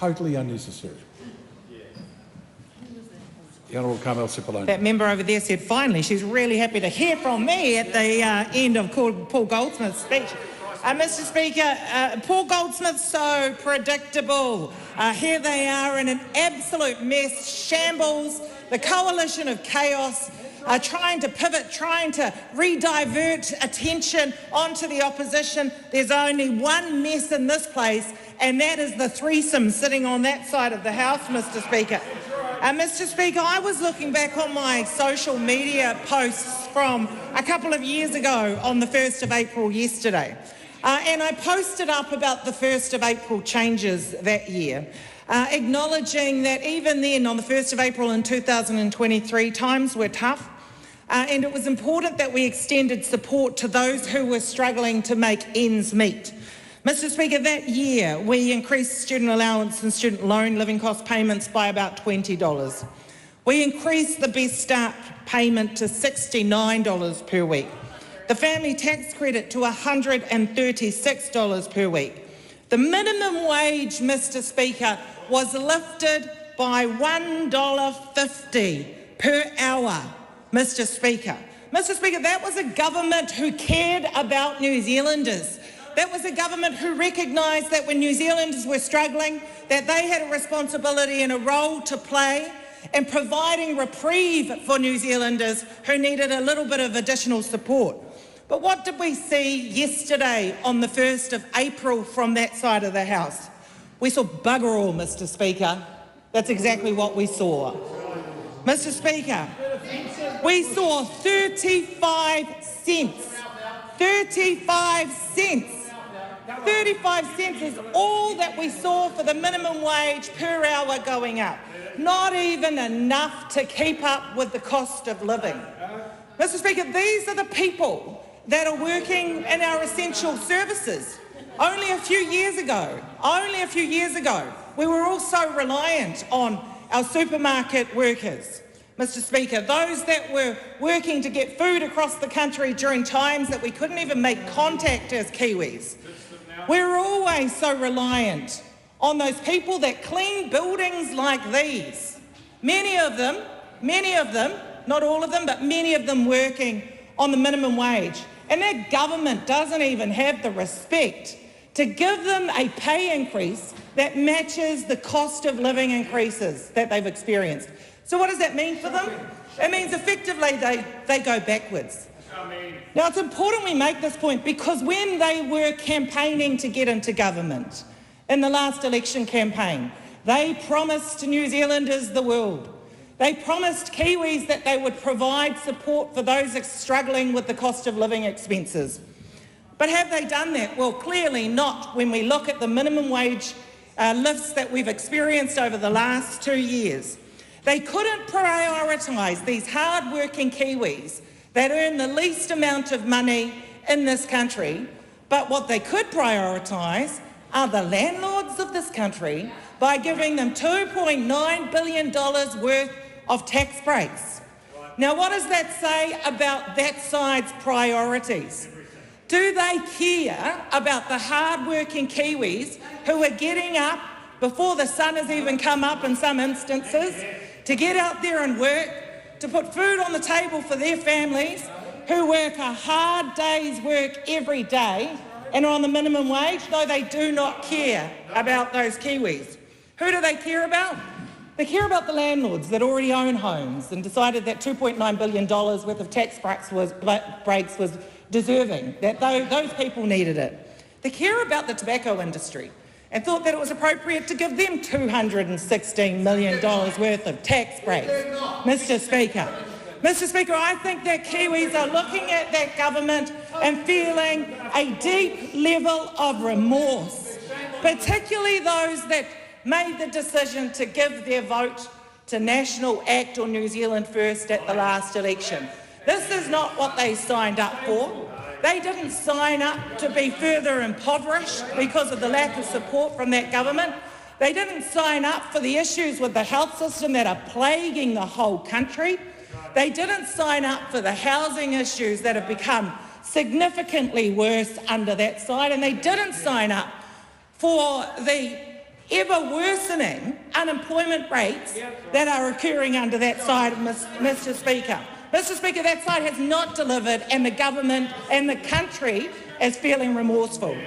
totally unnecessary. The Honourable Carmel Sepuloni. That member over there said, finally, she's really happy to hear from me at the end of Paul Goldsmith's speech. Mr Speaker, Paul Goldsmith's so predictable. Here they are in an absolute mess, shambles, the coalition of chaos, trying to pivot, trying to redivert attention onto the opposition. There's only one mess in this place, and that is the threesome sitting on that side of the House, Mr Speaker. Mr Speaker, I was looking back on my social media posts from a couple of years ago on the 1st of April yesterday, and I posted up about the 1st of April changes that year, acknowledging that even then, on the 1st of April in 2023, times were tough, and it was important that we extended support to those who were struggling to make ends meet. Mr Speaker, that year we increased student allowance and student loan living cost payments by about $20. We increased the Best Start payment to $69 per week, the family tax credit to $136 per week. The minimum wage, Mr Speaker, was lifted by $1.50 per hour, Mr Speaker. Mr Speaker, that was a government who cared about New Zealanders. That was a government who recognised that when New Zealanders were struggling, that they had a responsibility and a role to play in providing reprieve for New Zealanders who needed a little bit of additional support. But what did we see yesterday on the 1st of April from that side of the House? We saw bugger all, Mr Speaker. That's exactly what we saw. Mr Speaker, we saw 35 cents. 35 cents. 35 cents is all that we saw for the minimum wage per hour going up. Not even enough to keep up with the cost of living. Mr Speaker, these are the people that are working in our essential services. Only a few years ago, we were all so reliant on our supermarket workers. Mr Speaker, those that were working to get food across the country during times that we couldn't even make contact as Kiwis. We were always so reliant on those people that clean buildings like these. Many of them, not all of them, but many of them working on the minimum wage. And that government doesn't even have the respect to give them a pay increase that matches the cost of living increases that they've experienced. So what does that mean for them? It means effectively they go backwards. Now, it's important we make this point because when they were campaigning to get into government in the last election campaign, they promised New Zealanders the world. They promised Kiwis that they would provide support for those struggling with the cost of living expenses. But have they done that? Well, clearly not when we look at the minimum wage lifts that we've experienced over the last 2 years. They couldn't prioritise these hard-working Kiwis that earn the least amount of money in this country, but what they could prioritise are the landlords of this country by giving them $2.9 billion worth of tax breaks. Now, what does that say about that side's priorities? Do they care about the hard-working Kiwis who are getting up before the sun has even come up in some instances to get out there and work, to put food on the table for their families, who work a hard day's work every day and are on the minimum wage? No, they do not care about those Kiwis. Who do they care about? They care about the landlords that already own homes and decided that $2.9 billion worth of tax breaks was deserving, that those people needed it. They care about the tobacco industry and thought that it was appropriate to give them $216 million worth of tax breaks. Mr Speaker, I think that Kiwis are looking at that government and feeling a deep level of remorse, particularly those that made the decision to give their vote to National Act or New Zealand First at the last election. This is not what they signed up for. They didn't sign up to be further impoverished because of the lack of support from that government. They didn't sign up for the issues with the health system that are plaguing the whole country. They didn't sign up for the housing issues that have become significantly worse under that side, and they didn't sign up for the ever worsening unemployment rates that are occurring under that side, Mr. Speaker. Mr. Speaker, that side has not delivered, and the government and the country is feeling remorseful.